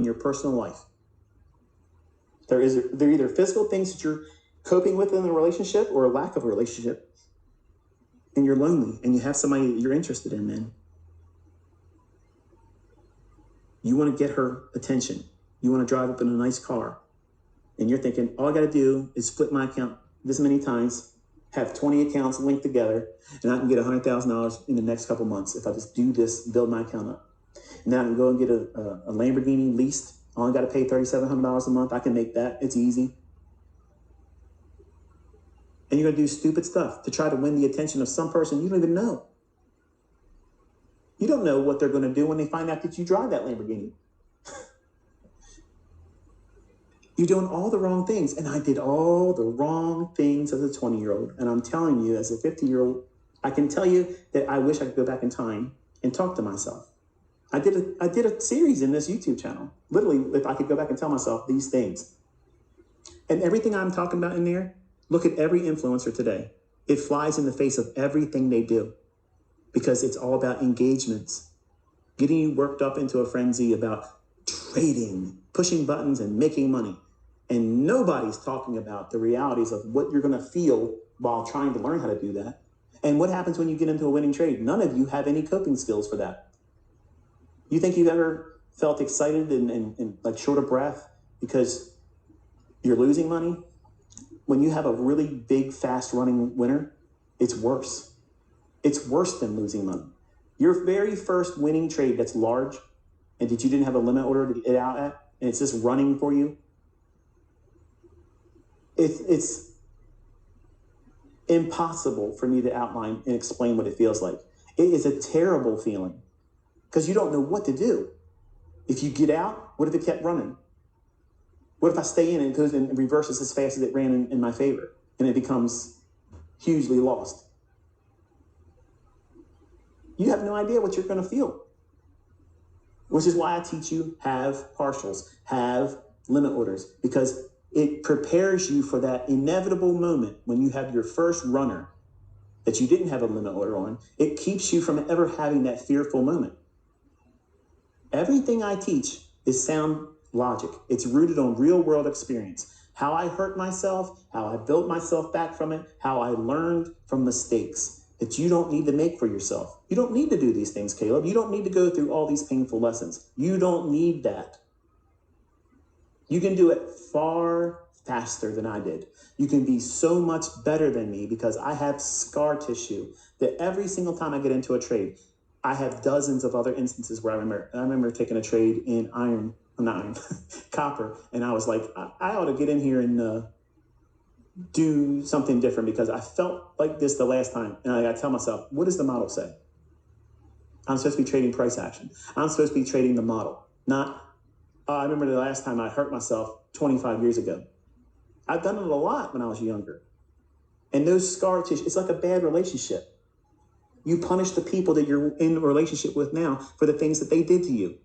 in your personal life. They're either physical things that you're coping with in a relationship or a lack of a relationship. And you're lonely and you have somebody that you're interested in, man. You want to get her attention. You want to drive up in a nice car. And you're thinking, all I got to do is split my account this many times, have 20 accounts linked together, and I can get $100,000 in the next couple months if I just do this, build my account up. And then I can go and get a Lamborghini leased. I only got to pay $3,700 a month. I can make that. It's easy. And you're going to do stupid stuff to try to win the attention of some person you don't even know. You don't know what they're going to do when they find out that you drive that Lamborghini. You're doing all the wrong things. And I did all the wrong things as a 20-year-old. And I'm telling you, as a 50-year-old, I can tell you that I wish I could go back in time and talk to myself. I did a series in this YouTube channel. Literally, if I could go back and tell myself these things. And everything I'm talking about in there, look at every influencer today. It flies in the face of everything they do because it's all about engagements, getting you worked up into a frenzy about trading, pushing buttons and making money. And nobody's talking about the realities of what you're going to feel while trying to learn how to do that. And what happens when you get into a winning trade? None of you have any coping skills for that. You think you've ever felt excited and like short of breath because you're losing money? When you have a really big, fast-running winner, it's worse. It's worse than losing money. Your very first winning trade that's large and that you didn't have a limit order to get out at, and it's just running for you, it's impossible for me to outline and explain what it feels like. It is a terrible feeling because you don't know what to do. If you get out, what if it kept running? What if I stay in and it goes and reverses as fast as it ran in my favor and it becomes hugely lost? You have no idea what you're going to feel, which is why I teach you have partials, have limit orders, because it prepares you for that inevitable moment when you have your first runner that you didn't have a limit order on. It keeps you from ever having that fearful moment. Everything I teach is sound logic. It's rooted on real world experience. How I hurt myself, how I built myself back from it, how I learned from mistakes that you don't need to make for yourself. You don't need to do these things, Caleb. You don't need to go through all these painful lessons. You don't need that. You can do it far faster than I did. You can be so much better than me because I have scar tissue that every single time I get into a trade, I have dozens of other instances where I remember taking a trade in copper, and I was like, I ought to get in here and do something different because I felt like this the last time. And I got to tell myself, what does the model say? I'm supposed to be trading price action. I'm supposed to be trading the model, not, I remember the last time I hurt myself 25 years ago. I've done it a lot when I was younger. And those scar tissue, it's like a bad relationship. You punish the people that you're in a relationship with now for the things that they did to you.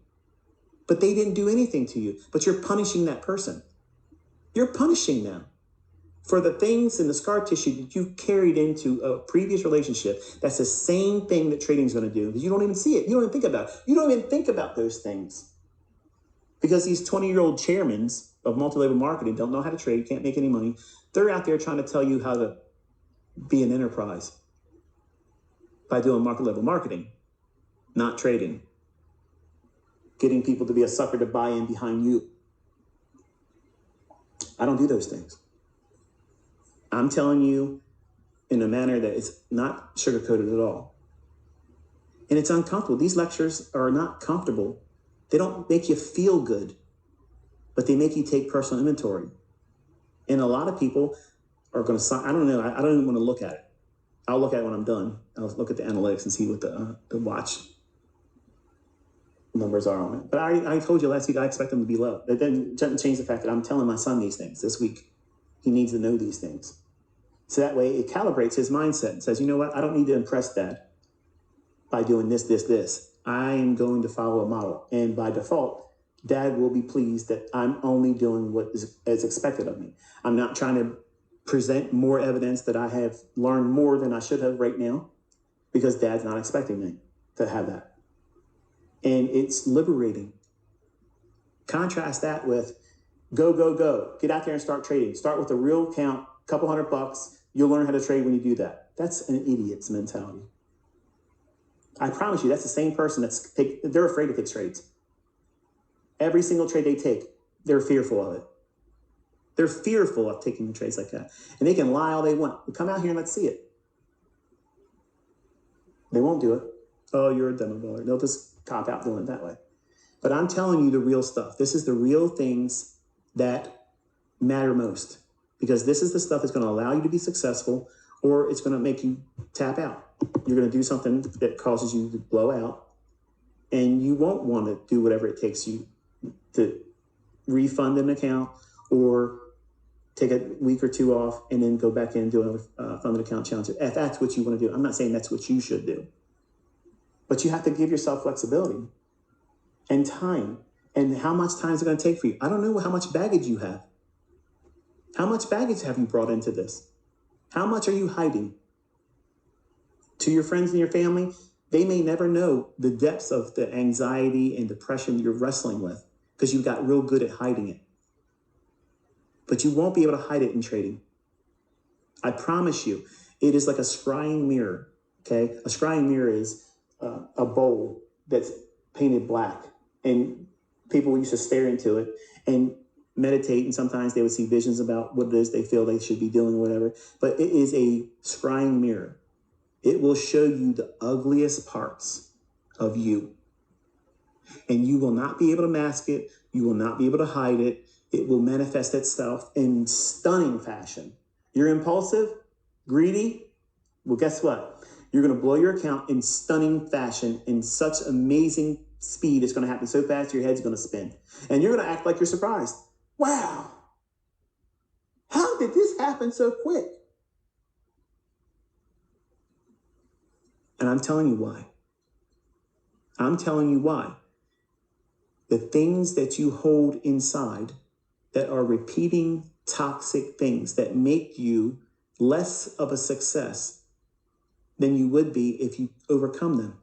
But they didn't do anything to you. But you're punishing that person. You're punishing them for the things in the scar tissue that you carried into a previous relationship. That's the same thing that trading is going to do. You don't even see it. You don't even think about it. You don't even think about those things. Because these 20-year-old chairmen of multi-level marketing don't know how to trade, can't make any money. They're out there trying to tell you how to be an enterprise by doing market-level marketing, not trading. Getting people to be a sucker to buy in behind you. I don't do those things. I'm telling you in a manner that is not sugar-coated at all. And it's uncomfortable. These lectures are not comfortable. They don't make you feel good, but they make you take personal inventory. And a lot of people are going to, I don't know, I don't even want to look at it. I'll look at it when I'm done. I'll look at the analytics and see what the watch numbers are on it. But I told you last week I expect them to be low. That doesn't change the fact that I'm telling my son these things this week. He needs to know these things. So that way it calibrates his mindset and says, you know what? I don't need to impress Dad by doing this, this, this. I am going to follow a model. And by default, Dad will be pleased that I'm only doing what is expected of me. I'm not trying to present more evidence that I have learned more than I should have right now because Dad's not expecting me to have that. And it's liberating. Contrast that with go, go, go. Get out there and start trading. Start with a real account, couple $100. You'll learn how to trade when you do that. That's an idiot's mentality. I promise you, that's the same person they're afraid to take trades. Every single trade they take, they're fearful of it. They're fearful of taking trades like that. And they can lie all they want. Come out here and let's see it. They won't do it. Oh, you're a demo baller. They'll just cop out doing it that way. But I'm telling you the real stuff. This is the real things that matter most. Because this is the stuff that's going to allow you to be successful, or it's going to make you tap out. You're going to do something that causes you to blow out, and you won't want to do whatever it takes you to refund an account or take a week or two off and then go back in and do another funded account challenge. If that's what you want to do. I'm not saying that's what you should do. But you have to give yourself flexibility and time. And how much time is it going to take for you? I don't know how much baggage you have. How much baggage have you brought into this? How much are you hiding? To your friends and your family, they may never know the depths of the anxiety and depression you're wrestling with because you got real good at hiding it. But you won't be able to hide it in trading. I promise you, it is like a scrying mirror, okay? A scrying mirror is a bowl that's painted black, and people used to stare into it and meditate, and sometimes they would see visions about what it is they feel they should be doing or whatever. But it is a scrying mirror. It will show you the ugliest parts of you. And you will not be able to mask it. You will not be able to hide it. It will manifest itself in stunning fashion. You're impulsive, greedy. Well, guess what? You're going to blow your account in stunning fashion in such amazing speed. It's going to happen so fast, your head's going to spin. And you're going to act like you're surprised. Wow. How did this happen so quick? And I'm telling you why. I'm telling you why. The things that you hold inside that are repeating toxic things that make you less of a success than you would be if you overcome them.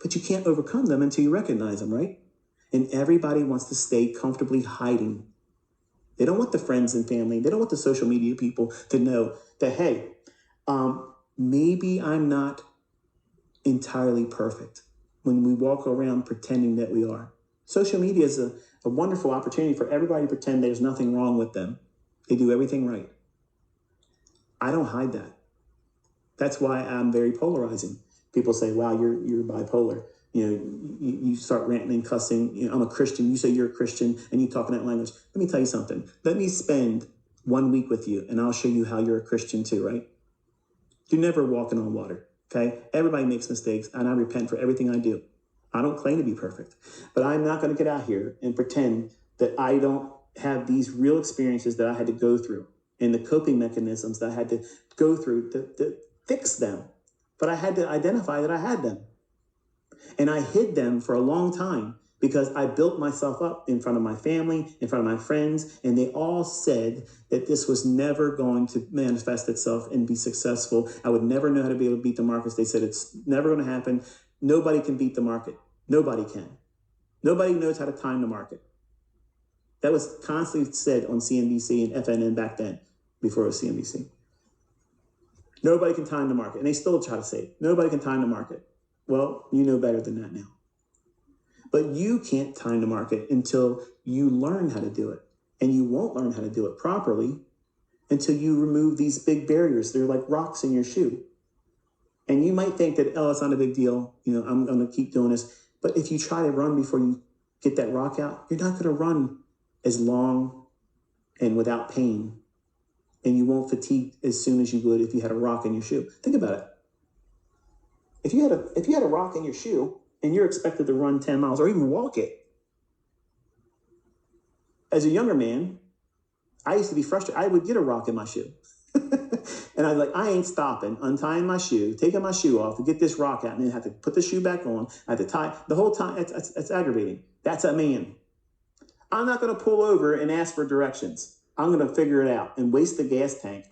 But you can't overcome them until you recognize them, right? And everybody wants to stay comfortably hiding. They don't want the friends and family. They don't want the social media people to know that, hey, maybe I'm not entirely perfect when we walk around pretending that we are. Social media is a wonderful opportunity for everybody to pretend there's nothing wrong with them. They do everything right. I don't hide that. That's why I'm very polarizing. People say, wow, you're bipolar. You know, you start ranting and cussing. You know, I'm a Christian. You say you're a Christian and you talk in that language. Let me tell you something. Let me spend 1 week with you and I'll show you how you're a Christian too, right? You're never walking on water, okay? Everybody makes mistakes and I repent for everything I do. I don't claim to be perfect, but I'm not going to get out here and pretend that I don't have these real experiences that I had to go through and the coping mechanisms that I had to go through to fix them. But I had to identify that I had them. And I hid them for a long time because I built myself up in front of my family, in front of my friends, and they all said that this was never going to manifest itself and be successful. I would never know how to be able to beat the markets. They said it's never going to happen. Nobody can beat the market. Nobody can. Nobody knows how to time the market. That was constantly said on CNBC and FNN back then, before it was CNBC. Nobody can time the market. And they still try to say it. Nobody can time the market. Well, you know better than that now. But you can't time the market until you learn how to do it. And you won't learn how to do it properly until you remove these big barriers. They're like rocks in your shoe. And you might think that, oh, it's not a big deal. You know, I'm going to keep doing this. But if you try to run before you get that rock out, you're not going to run as long and without pain. And you won't fatigue as soon as you would if you had a rock in your shoe. Think about it. If you had a rock in your shoe and you're expected to run 10 miles or even walk it, as a younger man, I used to be frustrated. I would get a rock in my shoe. And I'd like, I ain't stopping, untying my shoe, taking my shoe off to get this rock out, and then have to put the shoe back on. I have to tie the whole time. It's aggravating. That's a man. I'm not going to pull over and ask for directions. I'm going to figure it out and waste the gas tank.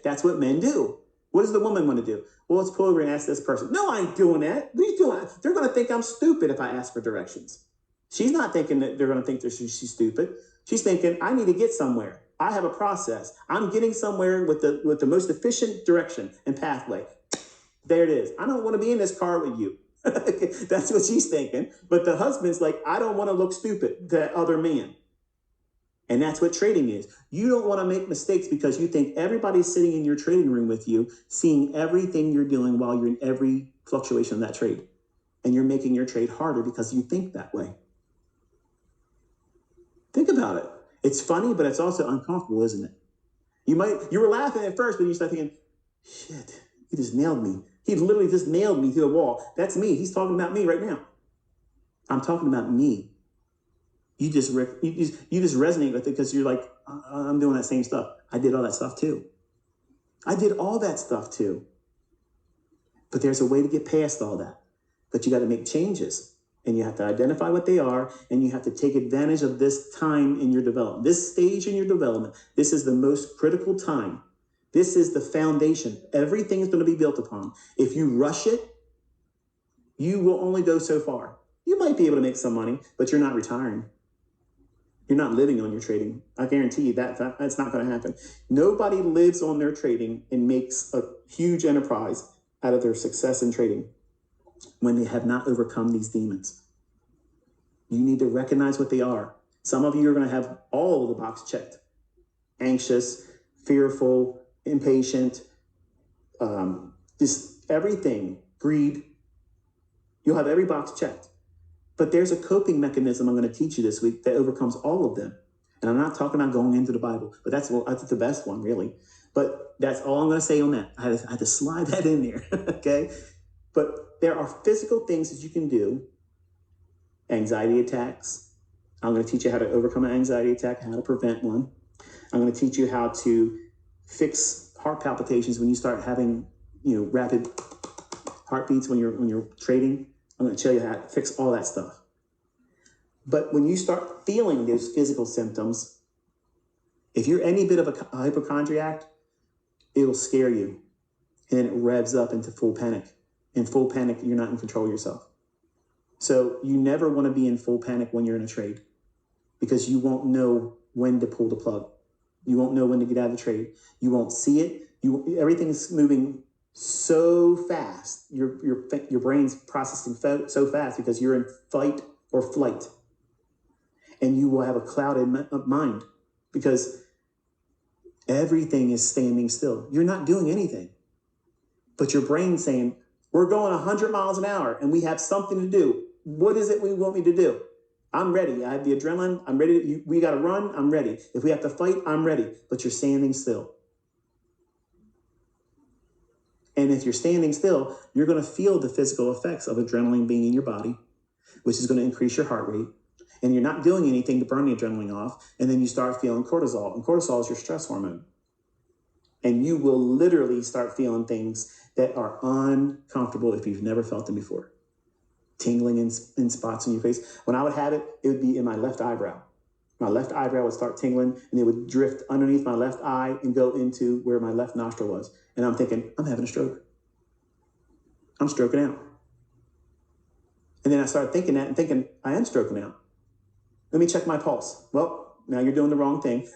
That's what men do. What does the woman want to do? Well, let's pull over and ask this person. No, I ain't doing that. What are you doing? They're going to think I'm stupid if I ask for directions. She's not thinking that they're going to think that she's stupid. She's thinking, I need to get somewhere. I have a process. I'm getting somewhere with the most efficient direction and pathway. There it is. I don't want to be in this car with you. That's what she's thinking. But the husband's like, I don't want to look stupid to that other man. And that's what trading is. You don't want to make mistakes because you think everybody's sitting in your trading room with you, seeing everything you're doing while you're in every fluctuation of that trade. And you're making your trade harder because you think that way. Think about it. It's funny, but it's also uncomfortable, isn't it? You were laughing at first, but you start thinking, shit, he just nailed me. He literally just nailed me to the wall. That's me. He's talking about me right now. I'm talking about me. You just resonate with it because you're like, I'm doing that same stuff. I did all that stuff too. I did all that stuff too. But there's a way to get past all that. But you got to make changes. And you have to identify what they are, and you have to take advantage of this time in your development. This stage in your development, this is the most critical time. This is the foundation. Everything is going to be built upon. If you rush it, you will only go so far. You might be able to make some money, but you're not retiring. You're not living on your trading. I guarantee you that's not going to happen. Nobody lives on their trading and makes a huge enterprise out of their success in trading when they have not overcome these demons. You need to recognize what they are. Some of you are going to have all of the boxes checked. Anxious, fearful, impatient, just everything, greed. You'll have every box checked. But there's a coping mechanism I'm going to teach you this week that overcomes all of them. And I'm not talking about going into the Bible, but that's the best one, really. But that's all I'm going to say on that. I had to slide that in there, okay? But there are physical things that you can do. Anxiety attacks. I'm going to teach you how to overcome an anxiety attack, how to prevent one. I'm going to teach you how to fix heart palpitations when you start having, rapid heartbeats when you're trading. I'm going to show you how to fix all that stuff. But when you start feeling those physical symptoms, if you're any bit of a hypochondriac, it'll scare you. And it revs up into full panic. In full panic, you're not in control of yourself. So you never want to be in full panic when you're in a trade because you won't know when to pull the plug. You won't know when to get out of the trade. You won't see it. Everything is moving so fast. Your brain's processing so fast because you're in fight or flight. And you will have a clouded mind because everything is standing still. You're not doing anything. But your brain's saying, we're going 100 miles an hour and we have something to do. What is it we want me to do? I'm ready. I have the adrenaline. I'm ready. We got to run. I'm ready. If we have to fight, I'm ready. But you're standing still. And if you're standing still, you're going to feel the physical effects of adrenaline being in your body, which is going to increase your heart rate. And you're not doing anything to burn the adrenaline off. And then you start feeling cortisol. And cortisol is your stress hormone. And you will literally start feeling things that are uncomfortable if you've never felt them before. Tingling in spots in your face. When I would have it, it would be in my left eyebrow. My left eyebrow would start tingling and it would drift underneath my left eye and go into where my left nostril was. And I'm thinking, I'm having a stroke. I'm stroking out. And then I started thinking that and thinking, I am stroking out. Let me check my pulse. Well, now you're doing the wrong thing.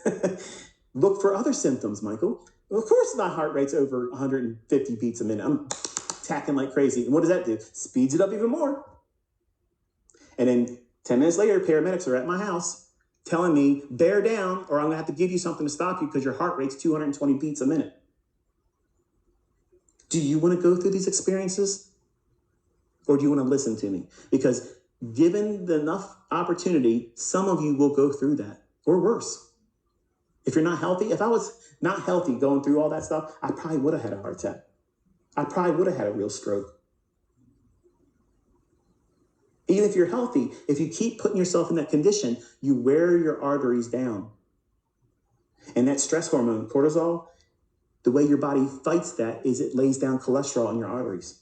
Look for other symptoms, Michael. Well, of course my heart rate's over 150 beats a minute. I'm tacking like crazy. And what does that do? Speeds it up even more. And then 10 minutes later, paramedics are at my house telling me, bear down or I'm going to have to give you something to stop you because your heart rate's 220 beats a minute. Do you want to go through these experiences? Or do you want to listen to me? Because given enough opportunity, some of you will go through that or worse. If you're not healthy, if I was not healthy going through all that stuff, I probably would have had a heart attack. I probably would have had a real stroke. Even if you're healthy, if you keep putting yourself in that condition, you wear your arteries down. And that stress hormone, cortisol, the way your body fights that is it lays down cholesterol in your arteries.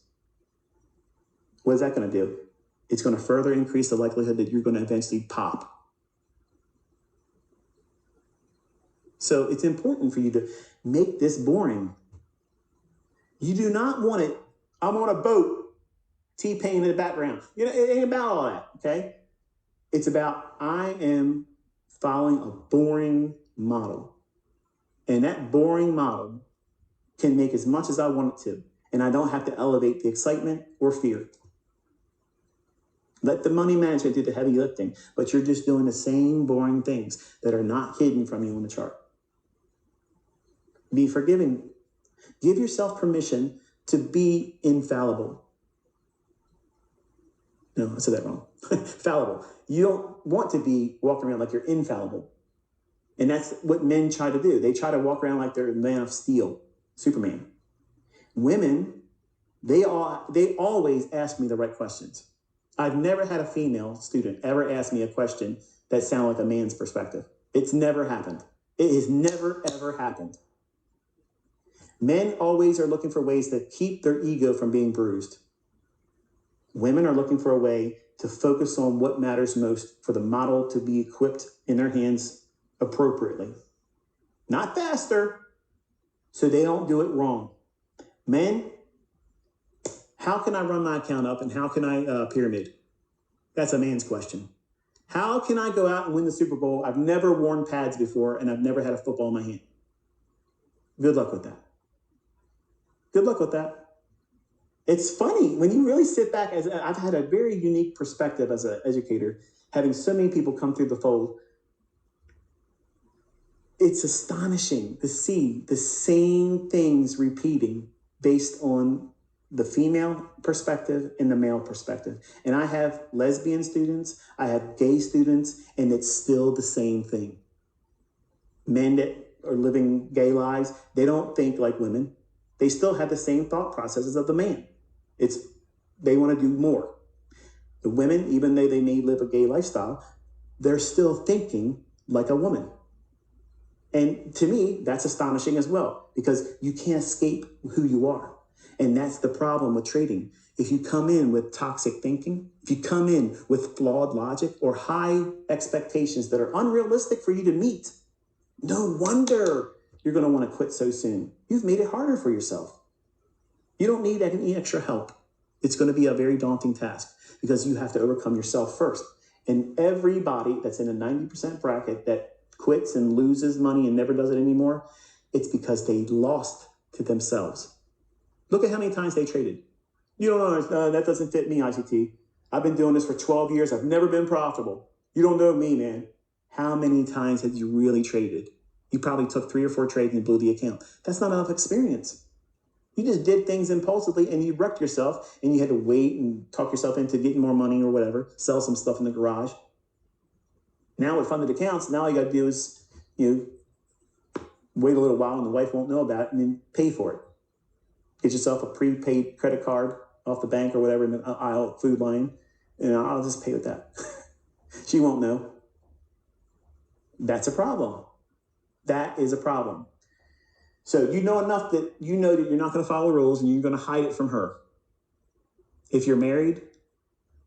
What is that going to do? It's going to further increase the likelihood that you're going to eventually pop. So it's important for you to make this boring. You do not want it. I'm on a boat, T-Pain in the background. It ain't about all that, okay? It's about I am following a boring model. And that boring model can make as much as I want it to. And I don't have to elevate the excitement or fear. Let the money management do the heavy lifting, but you're just doing the same boring things that are not hidden from you on the chart. Be forgiving. Give yourself permission to be infallible. No, I said that wrong. Fallible. You don't want to be walking around like you're infallible. And that's what men try to do. They try to walk around like they're a man of steel, Superman. Women, they always ask me the right questions. I've never had a female student ever ask me a question that sounded like a man's perspective. It's never happened. It has never, ever happened. Men always are looking for ways to keep their ego from being bruised. Women are looking for a way to focus on what matters most for the model to be equipped in their hands appropriately. Not faster, so they don't do it wrong. Men, how can I run my account up and how can I pyramid? That's a man's question. How can I go out and win the Super Bowl? I've never worn pads before and I've never had a football in my hand. Good luck with that. Good luck with that. It's funny when you really sit back. I've had a very unique perspective as an educator, having so many people come through the fold. It's astonishing to see the same things repeating based on the female perspective and the male perspective. And I have lesbian students, I have gay students, and it's still the same thing. Men that are living gay lives, they don't think like women. They still have the same thought processes of the man. They want to do more. The women, even though they may live a gay lifestyle, they're still thinking like a woman. And to me, that's astonishing as well, because you can't escape who you are. And that's the problem with trading. If you come in with toxic thinking, if you come in with flawed logic or high expectations that are unrealistic for you to meet, no wonder you're going to want to quit so soon. You've made it harder for yourself. You don't need any extra help. It's going to be a very daunting task because you have to overcome yourself first. And everybody that's in a 90% bracket that quits and loses money and never does it anymore, it's because they lost to themselves. Look at how many times they traded. You don't know, that doesn't fit me, ICT. I've been doing this for 12 years. I've never been profitable. You don't know me, man. How many times have you really traded? You probably took 3 or 4 trades and blew the account. That's not enough experience. You just did things impulsively and you wrecked yourself and you had to wait and talk yourself into getting more money or whatever, sell some stuff in the garage. Now with funded accounts, now all you got to do is, wait a little while and the wife won't know about it and then pay for it. Get yourself a prepaid credit card off the bank or whatever in the aisle food line, and I'll just pay with that. She won't know. That's a problem. That is a problem. So you know enough that you know that you're not going to follow rules and you're going to hide it from her. If you're married,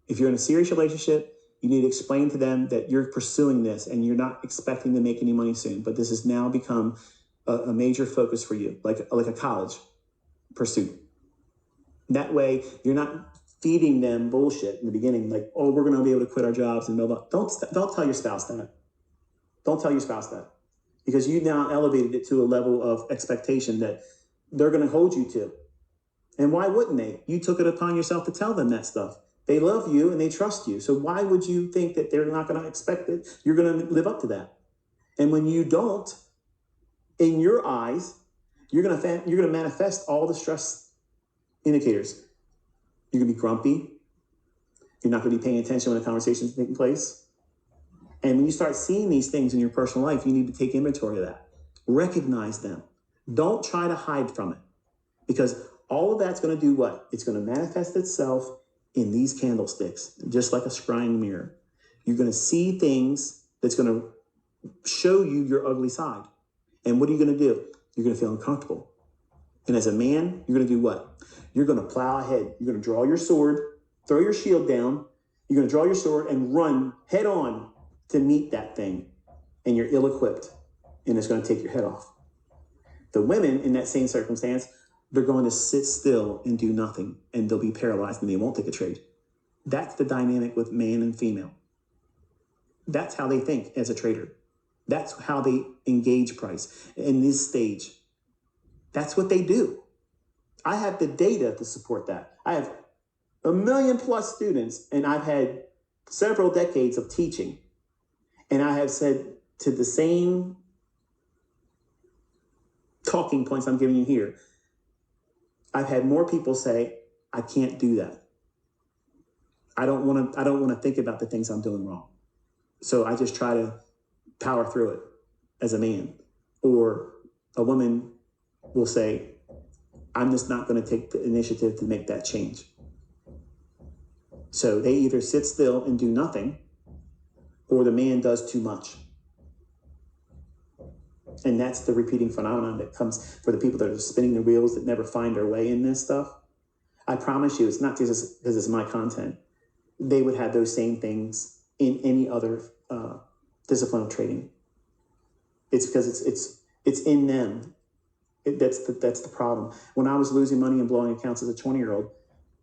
if you're in a serious relationship, you need to explain to them that you're pursuing this and you're not expecting to make any money soon, but this has now become a major focus for you, like a college pursuit. That way, you're not feeding them bullshit in the beginning, like, oh, we're going to be able to quit our jobs and blah, blah. Don't tell your spouse that. Don't tell your spouse that. Because you now elevated it to a level of expectation that they're going to hold you to. And why wouldn't they? You took it upon yourself to tell them that stuff. They love you and they trust you. So why would you think that they're not going to expect it? You're going to live up to that. And when you don't, in your eyes, you're going to manifest all the stress indicators. You're going to be grumpy. You're not going to be paying attention when a conversation is taking place. And when you start seeing these things in your personal life, you need to take inventory of that. Recognize them. Don't try to hide from it. Because all of that's going to do what? It's going to manifest itself in these candlesticks, just like a scrying mirror. You're going to see things that's going to show you your ugly side. And what are you going to do? You're going to feel uncomfortable. And as a man, you're going to do what? You're going to plow ahead. You're going to draw your sword, throw your shield down. You're going to draw your sword and run head on to meet that thing, and you're ill-equipped, and it's going to take your head off. The women in that same circumstance, they're going to sit still and do nothing, and they'll be paralyzed, and they won't take a trade. That's the dynamic with man and female. That's how they think as a trader. That's how they engage price in this stage. That's what they do. I have the data to support that. I have 1 million plus students, and I've had several decades of teaching. And I have said to the same talking points I'm giving you here, I've had more people say, I can't do that. I don't want to think about the things I'm doing wrong. So I just try to power through it as a man. Or a woman will say, I'm just not going to take the initiative to make that change. So they either sit still and do nothing, or the man does too much. And that's the repeating phenomenon that comes for the people that are spinning the wheels that never find their way in this stuff. I promise you, it's not just because it's my content. They would have those same things in any other discipline of trading. It's because it's in them. That's the problem. When I was losing money and blowing accounts as a 20-year-old,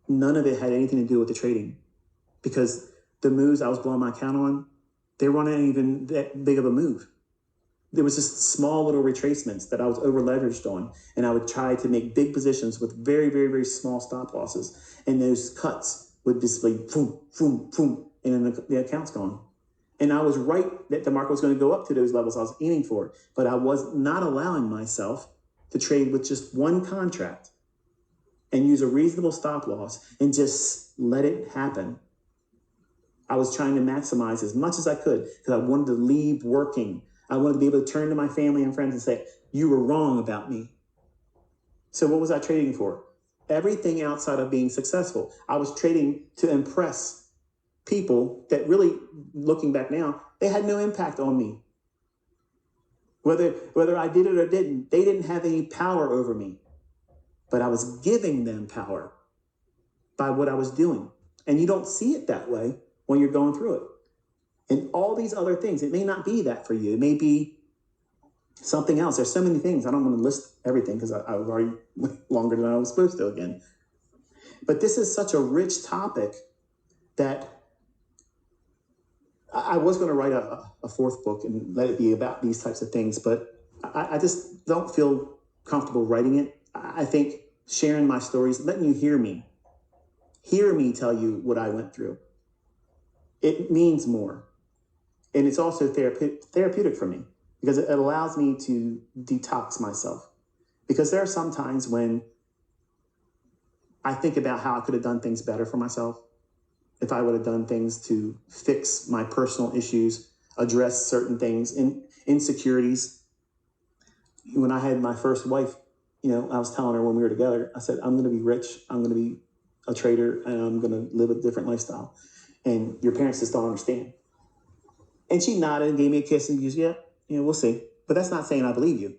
none of it had anything to do with the trading, because the moves I was blowing my account on, they weren't even that big of a move. There was just small little retracements that I was over leveraged on, and I would try to make big positions with very, very, very small stop losses, and those cuts would just be boom, boom, boom, and then the account's gone. And I was right that the market was going to go up to those levels I was aiming for, but I was not allowing myself to trade with just one contract and use a reasonable stop loss and just let it happen. I was trying to maximize as much as I could because I wanted to leave working. I wanted to be able to turn to my family and friends and say, you were wrong about me. So what was I trading for? Everything outside of being successful. I was trading to impress people that really, looking back now, they had no impact on me. Whether I did it or didn't, they didn't have any power over me. But I was giving them power by what I was doing. And you don't see it that way when you're going through it. And all these other things, it may not be that for you. It may be something else. There's so many things. I don't want to list everything because I've already went longer than I was supposed to again. But this is such a rich topic that I was going to write a fourth book and let it be about these types of things, but I just don't feel comfortable writing it. I think sharing my stories, letting you hear me tell you what I went through, it means more. And it's also therapeutic for me because it allows me to detox myself. Because there are some times when I think about how I could have done things better for myself. If I would have done things to fix my personal issues, address certain things, insecurities. When I had my first wife, I was telling her when we were together, I said, I'm going to be rich. I'm going to be a trader and I'm going to live a different lifestyle. And your parents just don't understand. And she nodded and gave me a kiss and goes, yeah, we'll see. But that's not saying I believe you.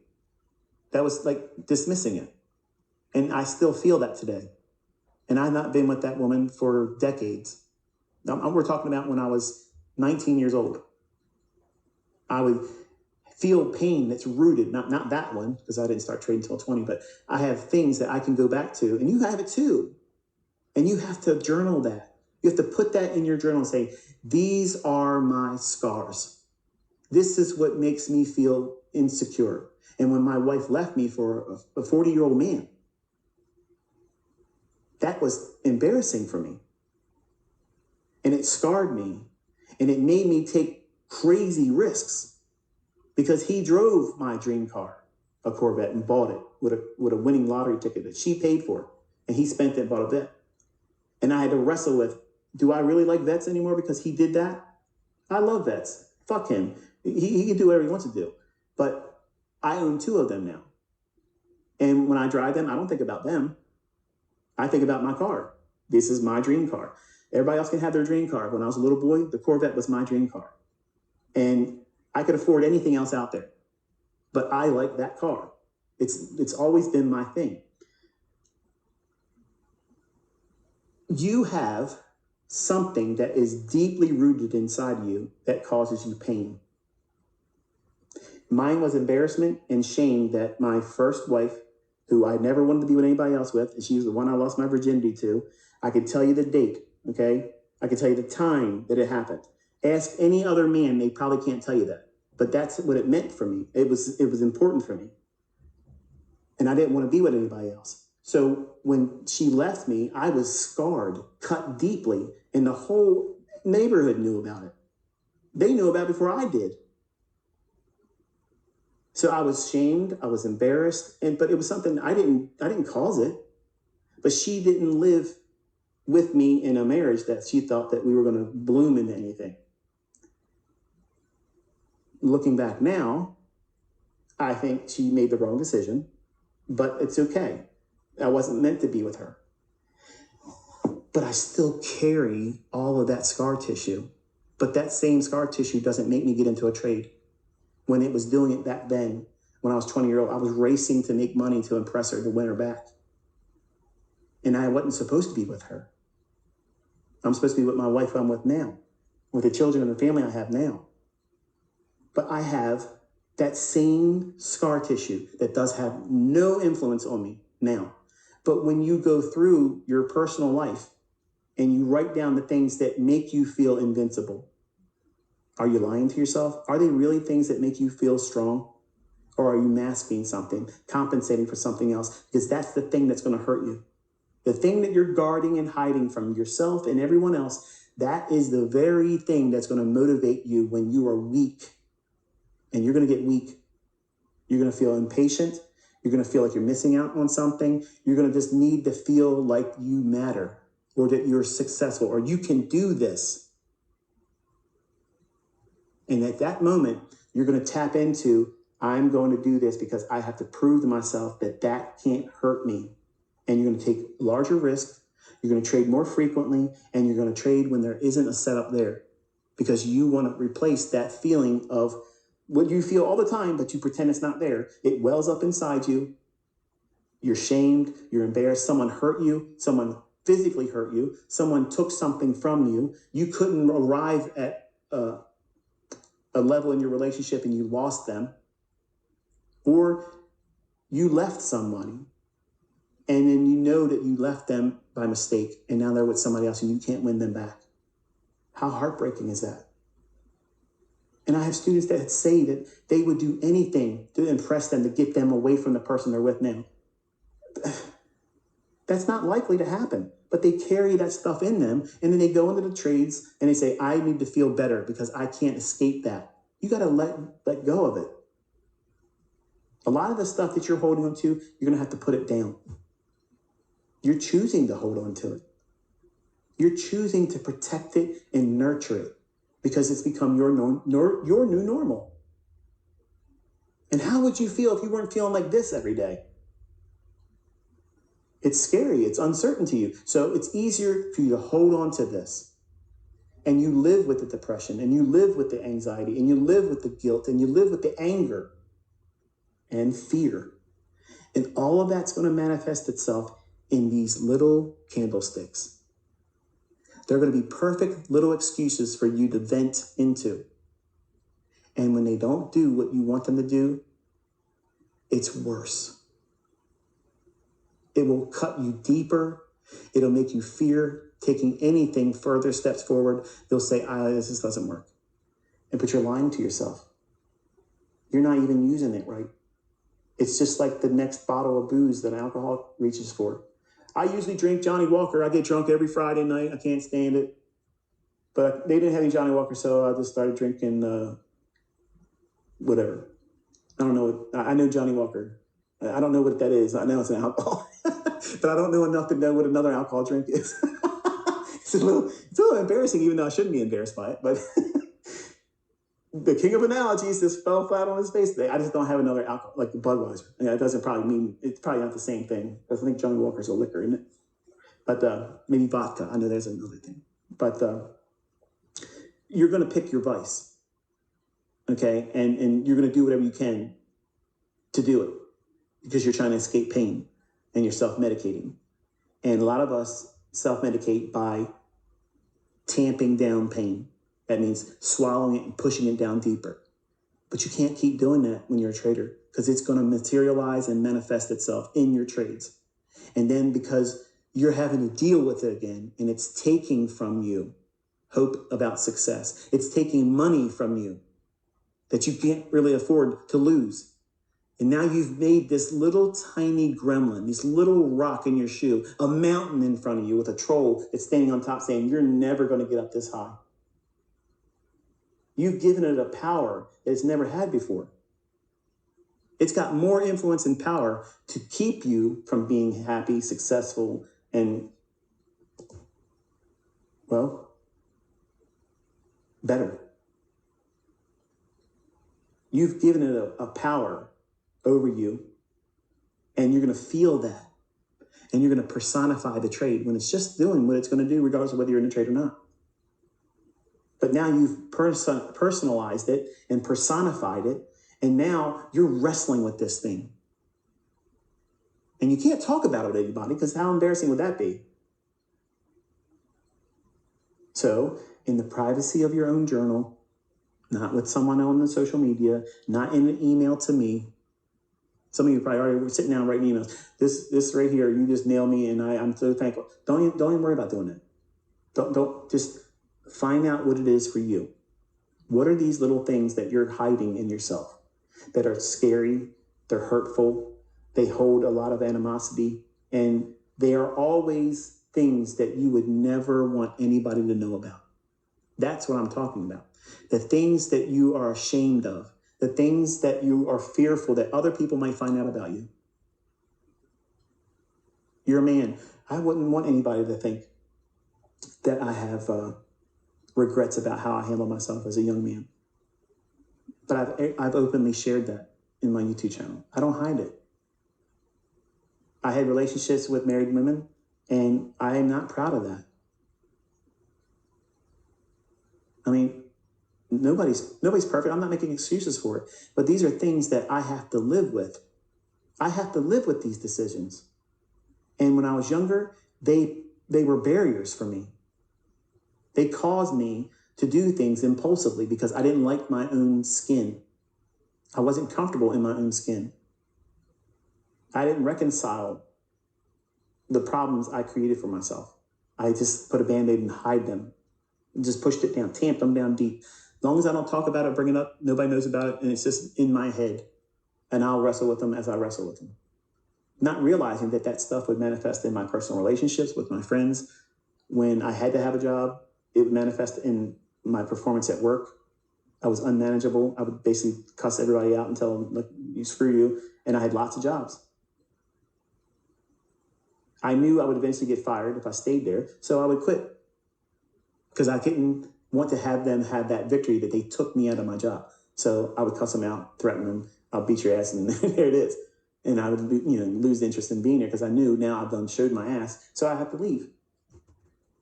That was like dismissing it. And I still feel that today. And I've not been with that woman for decades. We're talking about when I was 19 years old. I would feel pain that's rooted, not that one, because I didn't start trading until 20, but I have things that I can go back to, and you have it too. And you have to journal that. You have to put that in your journal and say, these are my scars. This is what makes me feel insecure. And when my wife left me for a 40-year-old man, that was embarrassing for me. And it scarred me. And it made me take crazy risks because he drove my dream car, a Corvette, and bought it with a winning lottery ticket that she paid for. And he spent it and bought a vet. And I had to wrestle with, do I really like vets anymore because he did that? I love vets. Fuck him. He can do whatever he wants to do. But I own 2 of them now. And when I drive them, I don't think about them. I think about my car. This is my dream car. Everybody else can have their dream car. When I was a little boy, the Corvette was my dream car. And I could afford anything else out there. But I like that car. It's always been my thing. You have something that is deeply rooted inside you that causes you pain. Mine was embarrassment and shame that my first wife, who I never wanted to be with anybody else with, and she was the one I lost my virginity to. I could tell you the date, okay? I could tell you the time that it happened. Ask any other man, they probably can't tell you that. But that's what it meant for me. It was important for me. And I didn't want to be with anybody else. So when she left me, I was scarred, cut deeply, and the whole neighborhood knew about it. They knew about it before I did. So I was shamed, I was embarrassed, but it was something I didn't cause it. But she didn't live with me in a marriage that she thought that we were going to bloom into anything. Looking back now, I think she made the wrong decision, but it's okay. I wasn't meant to be with her. But I still carry all of that scar tissue. But that same scar tissue doesn't make me get into a trade. When it was doing it back then, when I was 20-year-old, I was racing to make money to impress her, to win her back. And I wasn't supposed to be with her. I'm supposed to be with my wife I'm with now, with the children and the family I have now. But I have that same scar tissue that does have no influence on me now. But when you go through your personal life and you write down the things that make you feel invincible, are you lying to yourself? Are they really things that make you feel strong? Or are you masking something, compensating for something else? Because that's the thing that's going to hurt you. The thing that you're guarding and hiding from yourself and everyone else, that is the very thing that's going to motivate you when you are weak. And you're going to get weak. You're going to feel impatient. You're going to feel like you're missing out on something. You're going to just need to feel like you matter or that you're successful or you can do this. And at that moment, you're going to tap into, I'm going to do this because I have to prove to myself that that can't hurt me. And you're going to take larger risks. You're going to trade more frequently, and you're going to trade when there isn't a setup there because you want to replace that feeling of what you feel all the time, but you pretend it's not there. It wells up inside you. You're shamed. You're embarrassed. Someone hurt you. Someone physically hurt you. Someone took something from you. You couldn't arrive at a level in your relationship and you lost them. Or you left somebody and then you know that you left them by mistake and now they're with somebody else and you can't win them back. How heartbreaking is that? And I have students that say that they would do anything to impress them, to get them away from the person they're with now. That's not likely to happen, but they carry that stuff in them. And then they go into the trades and they say, I need to feel better because I can't escape that. You got to let go of it. A lot of the stuff that you're holding on to, you're going to have to put it down. You're choosing to hold on to it. You're choosing to protect it and nurture it because it's become your new normal. And how would you feel if you weren't feeling like this every day? It's scary. It's uncertain to you. So it's easier for you to hold on to this. And you live with the depression, and you live with the anxiety, and you live with the guilt, and you live with the anger and fear. And all of that's going to manifest itself in these little candlesticks. They're going to be perfect little excuses for you to vent into. And when they don't do what you want them to do, it's worse. It will cut you deeper. It'll make you fear taking anything further steps forward. You'll say, this doesn't work. But you're lying to yourself. You're not even using it right. It's just like the next bottle of booze that alcohol reaches for. I usually drink Johnny Walker. I get drunk every Friday night. I can't stand it. But they didn't have any Johnny Walker, so I just started drinking whatever. I don't know. I know Johnny Walker. I don't know what that is. I know it's an alcohol. But I don't know enough to know what another alcohol drink is. It's a little embarrassing, even though I shouldn't be embarrassed by it. But the king of analogies just fell flat on his face today. I just don't have another alcohol, like the Budweiser. Yeah, it doesn't probably mean, it's probably not the same thing. Because I think Johnny Walker's a liquor, isn't it? But maybe vodka. I know there's another thing. But you're going to pick your vice. Okay? And you're going to do whatever you can to do it. Because you're trying to escape pain and you're self-medicating. And a lot of us self-medicate by tamping down pain. That means swallowing it and pushing it down deeper. But you can't keep doing that when you're a trader because it's going to materialize and manifest itself in your trades. And then because you're having to deal with it again and it's taking from you, hope about success. It's taking money from you that you can't really afford to lose. And now you've made this little tiny gremlin, this little rock in your shoe, a mountain in front of you with a troll that's standing on top saying, you're never going to get up this high. You've given it a power that it's never had before. It's got more influence and power to keep you from being happy, successful, and, well, better. You've given it a power over you, and you're going to feel that, and you're going to personify the trade when it's just doing what it's going to do, regardless of whether you're in the trade or not. But now you've personalized it and personified it, and now you're wrestling with this thing. And you can't talk about it with anybody, because how embarrassing would that be? So, in the privacy of your own journal, not with someone on the social media, not in an email to me. Some of you probably already were sitting down writing emails. This right here, you just nailed me, and I'm so thankful. Don't even worry about doing that. Don't just find out what it is for you. What are these little things that you're hiding in yourself that are scary, they're hurtful, they hold a lot of animosity, and they are always things that you would never want anybody to know about. That's what I'm talking about. The things that you are ashamed of, the things that you are fearful that other people might find out about you. You're a man. I wouldn't want anybody to think that I have regrets about how I handled myself as a young man. But I've openly shared that in my YouTube channel. I don't hide it. I had relationships with married women, and I am not proud of that. I mean, nobody's perfect. I'm not making excuses for it. But these are things that I have to live with. I have to live with these decisions. And when I was younger, they were barriers for me. They caused me to do things impulsively because I didn't like my own skin. I wasn't comfortable in my own skin. I didn't reconcile the problems I created for myself. I just put a Band-Aid and hide them. Just pushed it down, tamped them down deep. As long as I don't talk about it, bring it up, nobody knows about it, and it's just in my head. And I'll wrestle with them as I wrestle with them. Not realizing that that stuff would manifest in my personal relationships with my friends. When I had to have a job, it would manifest in my performance at work. I was unmanageable. I would basically cuss everybody out and tell them, look, you screw you. And I had lots of jobs. I knew I would eventually get fired if I stayed there, so I would quit. Because I didn't want to have them have that victory that they took me out of my job. So I would cuss them out, threaten them, I'll beat your ass, and there it is. And I would lose interest in being there because I knew now I've done showed my ass, so I have to leave.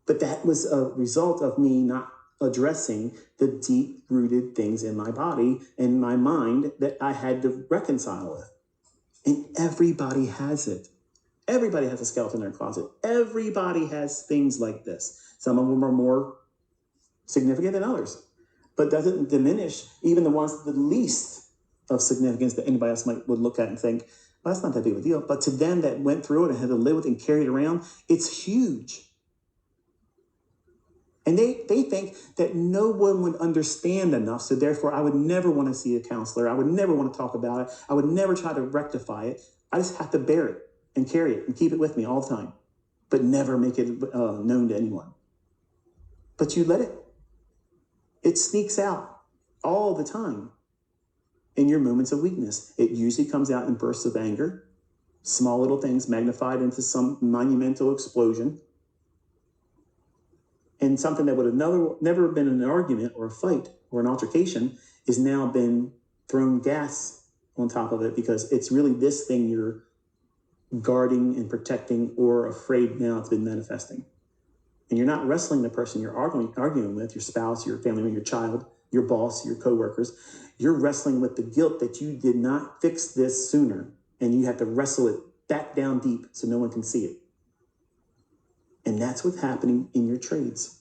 But that was a result of me not addressing the deep-rooted things in my body and my mind that I had to reconcile with. And everybody has it. Everybody has a skeleton in their closet. Everybody has things like this. Some of them are more significant than others, but doesn't diminish even the ones the least of significance that anybody else would look at and think, well, that's not that big of a deal. But to them that went through it and had to live with it and carry it around, it's huge. And they think that no one would understand enough, so therefore I would never want to see a counselor. I would never want to talk about it. I would never try to rectify it. I just have to bear it and carry it and keep it with me all the time, but never make it known to anyone. But you let it. It sneaks out all the time in your moments of weakness. It usually comes out in bursts of anger, small little things magnified into some monumental explosion. And something that would have never been an argument or a fight or an altercation is now been thrown gas on top of it because it's really this thing you're guarding and protecting or afraid now it's been manifesting. And you're not wrestling the person you're arguing with, your spouse, your family member, your child, your boss, your coworkers. You're wrestling with the guilt that you did not fix this sooner. And you have to wrestle it back down deep so no one can see it. And that's what's happening in your trades.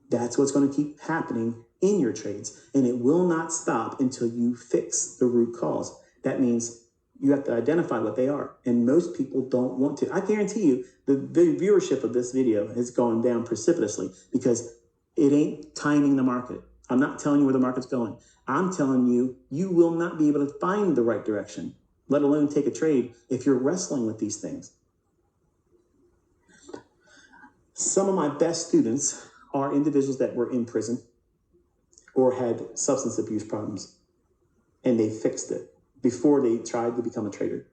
That's what's going to keep happening in your trades. And it will not stop until you fix the root cause. That means you have to identify what they are. And most people don't want to. I guarantee you the viewership of this video has gone down precipitously because It ain't timing the market. I'm not telling you where the market's going. I'm telling you, you will not be able to find the right direction, let alone take a trade, if you're wrestling with these things. Some of my best students are individuals that were in prison or had substance abuse problems, and they fixed it before they tried to become a trader.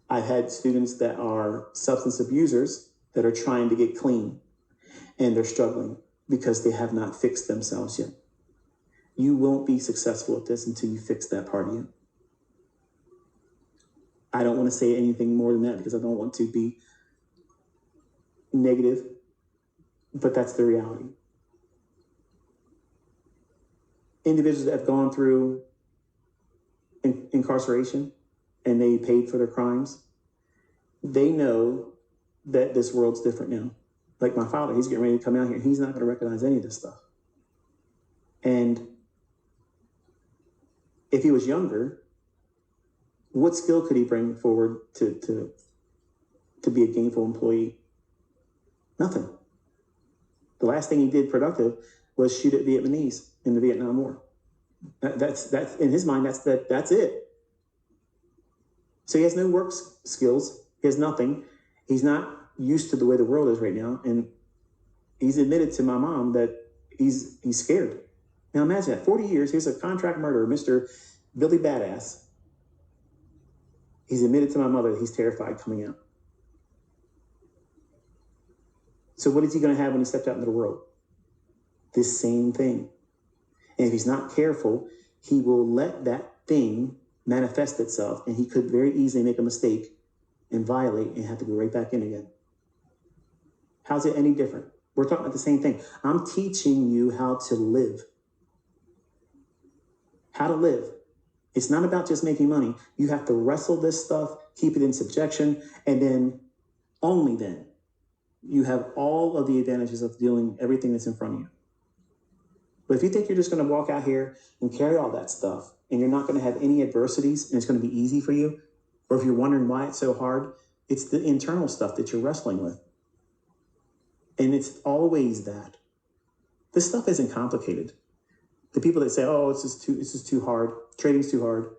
I've had students that are substance abusers that are trying to get clean, and they're struggling because they have not fixed themselves yet. You won't be successful at this until you fix that part of you. I don't want to say anything more than that because I don't want to be negative, but that's the reality. Individuals that have gone through incarceration and they paid for their crimes, they know that this world's different now. Like my father, he's getting ready to come out here. He's not going to recognize any of this stuff. And if he was younger, what skill could he bring forward to be a gainful employee? Nothing. The last thing he did productive was shoot at Vietnamese in the Vietnam War. That's in his mind. That's it. So he has no work skills. He has nothing. He's not used to the way the world is right now, and he's admitted to my mom that he's scared. Now imagine that. 40 years. He's a contract murderer, Mr. Billy Badass. He's admitted to my mother that he's terrified coming out. So what is he going to have when he steps out into the world? This same thing. And if he's not careful, he will let that thing manifest itself, and he could very easily make a mistake and violate and have to go right back in again. How's it any different? We're talking about the same thing. I'm teaching you how to live. How to live. It's not about just making money. You have to wrestle this stuff, keep it in subjection, and then, only then, you have all of the advantages of doing everything that's in front of you. But if you think you're just going to walk out here and carry all that stuff, and you're not going to have any adversities, and it's going to be easy for you, or if you're wondering why it's so hard, it's the internal stuff that you're wrestling with. And it's always that. This stuff isn't complicated. The people that say, oh, this is too hard, trading's too hard,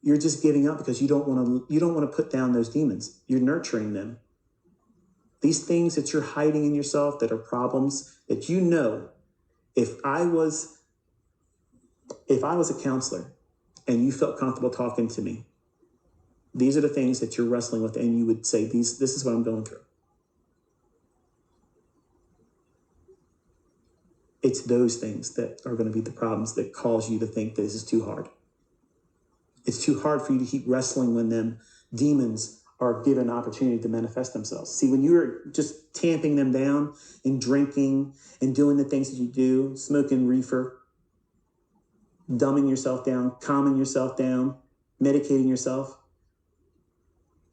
you're just giving up because you don't want to put down those demons. You're nurturing them. These things that you're hiding in yourself that are problems that you know, if I was a counselor and you felt comfortable talking to me, these are the things that you're wrestling with, and you would say, this is what I'm going through. It's those things that are going to be the problems that cause you to think that this is too hard. It's too hard for you to keep wrestling when them demons are given an opportunity to manifest themselves. See, when you're just tamping them down and drinking and doing the things that you do, smoking reefer, dumbing yourself down, calming yourself down, medicating yourself,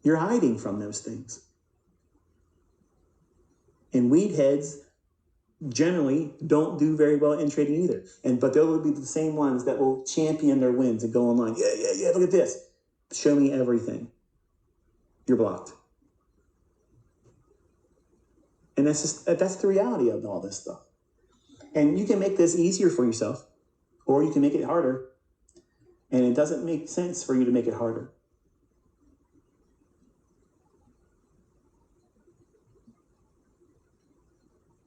you're hiding from those things. And weed heads generally don't do very well in trading either. But they'll be the same ones that will champion their wins and go online. Yeah, look at this. Show me everything. You're blocked. And that's the reality of all this stuff. And you can make this easier for yourself, or you can make it harder. And it doesn't make sense for you to make it harder.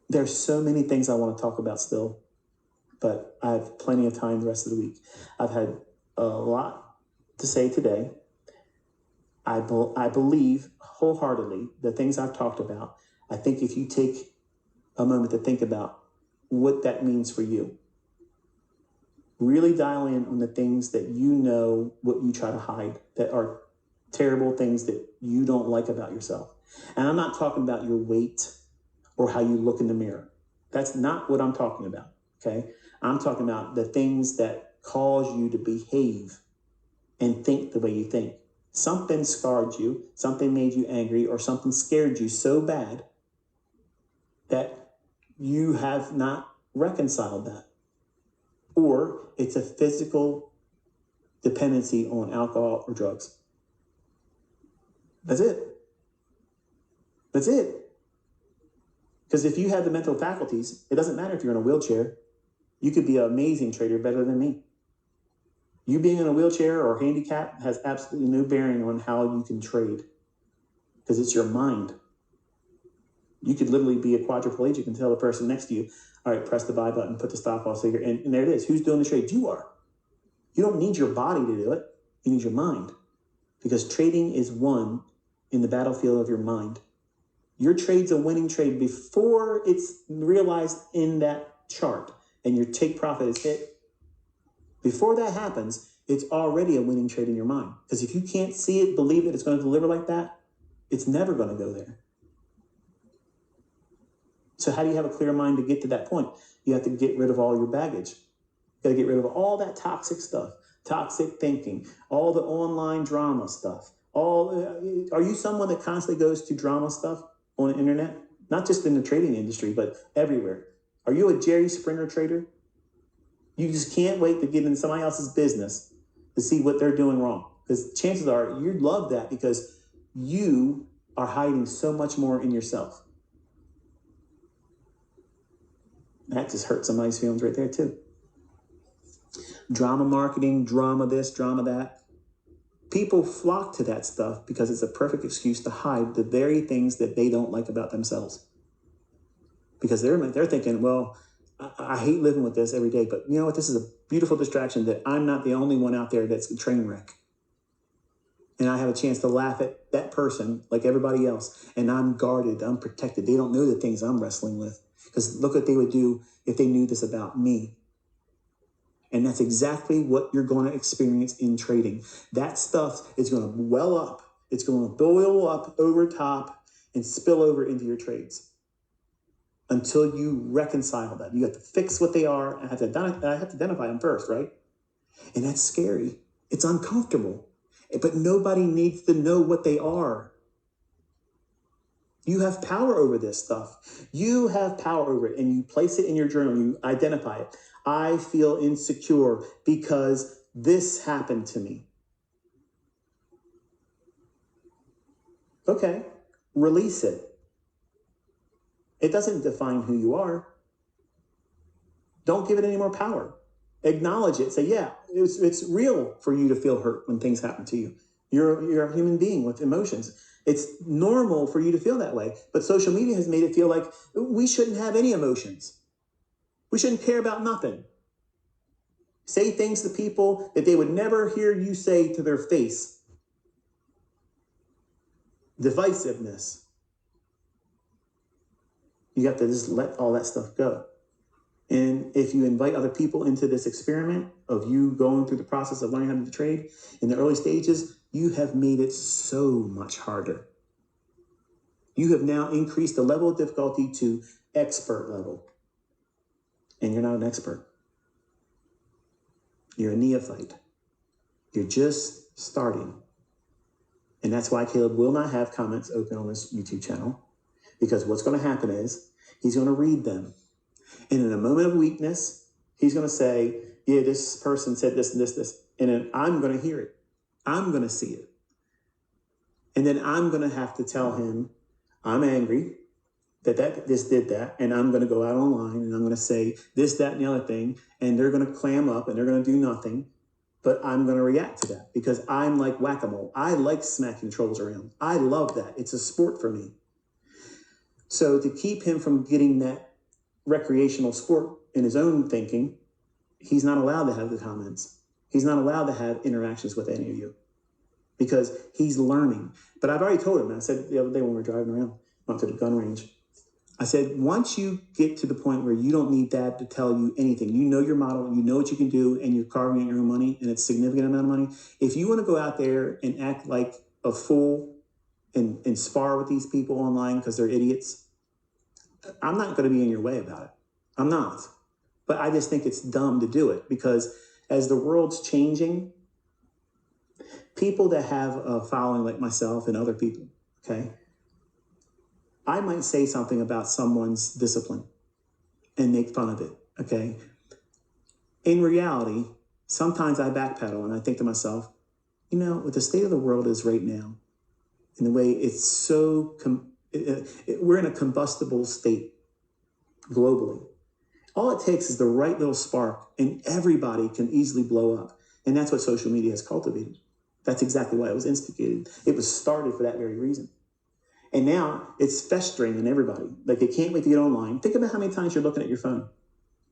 There's so many things I want to talk about still, but I have plenty of time the rest of the week. I've had a lot to say today. I believe wholeheartedly the things I've talked about. I think if you take a moment to think about what that means for you, really dial in on the things that you know, what you try to hide, that are terrible things that you don't like about yourself. And I'm not talking about your weight or how you look in the mirror. That's not what I'm talking about, okay? I'm talking about the things that cause you to behave and think the way you think. Something scarred you, something made you angry, or something scared you so bad that you have not reconciled that. Or it's a physical dependency on alcohol or drugs. That's it. That's it. Because if you have the mental faculties, it doesn't matter if you're in a wheelchair. You could be an amazing trader, better than me. You being in a wheelchair or handicap has absolutely no bearing on how you can trade, because it's your mind. You could literally be a quadriplegic and tell the person next to you, all right, press the buy button, put the stop loss figure, and there it is. Who's doing the trade? You are. You don't need your body to do it. You need your mind, because trading is won in the battlefield of your mind. Your trade's a winning trade before it's realized in that chart and your take profit is hit. Before that happens, it's already a winning trade in your mind. Because if you can't see it, believe that it's going to deliver like that, it's never going to go there. So how do you have a clear mind to get to that point? You have to get rid of all your baggage. You got to get rid of all that toxic stuff, toxic thinking, all the online drama stuff. Are you someone that constantly goes to drama stuff on the internet? Not just in the trading industry, but everywhere. Are you a Jerry Springer trader? You just can't wait to get into somebody else's business to see what they're doing wrong. Because chances are you love that because you are hiding so much more in yourself. That just hurts somebody's feelings right there too. Drama marketing, drama this, drama that. People flock to that stuff because it's a perfect excuse to hide the very things that they don't like about themselves. Because they're thinking, well, I hate living with this every day, but you know what? This is a beautiful distraction that I'm not the only one out there that's a train wreck. And I have a chance to laugh at that person like everybody else. And I'm guarded, I'm protected. They don't know the things I'm wrestling with. Because look what they would do if they knew this about me. And that's exactly what you're going to experience in trading. That stuff is going to well up. It's going to boil up over top and spill over into your trades until you reconcile that. You have to fix what they are. I have to identify them first, right? And that's scary. It's uncomfortable. But nobody needs to know what they are. You have power over this stuff. You have power over it, and you place it in your journal. You identify it. I feel insecure because this happened to me. Okay, release it. It doesn't define who you are. Don't give it any more power. Acknowledge it. Say, yeah, it's real for you to feel hurt when things happen to you. You're a human being with emotions. It's normal for you to feel that way. But social media has made it feel like we shouldn't have any emotions. We shouldn't care about nothing. Say things to people that they would never hear you say to their face. Divisiveness. You have to just let all that stuff go. And if you invite other people into this experiment of you going through the process of learning how to trade in the early stages, you have made it so much harder. You have now increased the level of difficulty to expert level. And you're not an expert. You're a neophyte. You're just starting. And that's why Caleb will not have comments open on this YouTube channel. Because what's going to happen is he's going to read them. And in a moment of weakness, he's going to say, yeah, this person said this and this, this. And then I'm going to hear it. I'm going to see it. And then I'm going to have to tell him, I'm angry that this did that. And I'm going to go out online and I'm going to say this, that, and the other thing. And they're going to clam up and they're going to do nothing. But I'm going to react to that because I'm like whack-a-mole. I like smacking trolls around. I love that. It's a sport for me. So to keep him from getting that recreational sport in his own thinking, he's not allowed to have the comments. He's not allowed to have interactions with any of you because he's learning. But I've already told him, I said the other day when we were driving around, went to the gun range, I said, once you get to the point where you don't need Dad to tell you anything, you know your model, you know what you can do, and you're carving out your own money, and it's a significant amount of money. If you want to go out there and act like a fool and spar with these people online because they're idiots, I'm not going to be in your way about it. I'm not. But I just think it's dumb to do it because as the world's changing, people that have a following like myself and other people, okay, I might say something about someone's discipline and make fun of it, okay? In reality, sometimes I backpedal and I think to myself, you know, what the state of the world is right now, in the way it's so, we're in a combustible state globally. All it takes is the right little spark, and everybody can easily blow up. And that's what social media has cultivated. That's exactly why it was instigated. It was started for that very reason. And now it's festering in everybody. Like, they can't wait to get online. Think about how many times you're looking at your phone.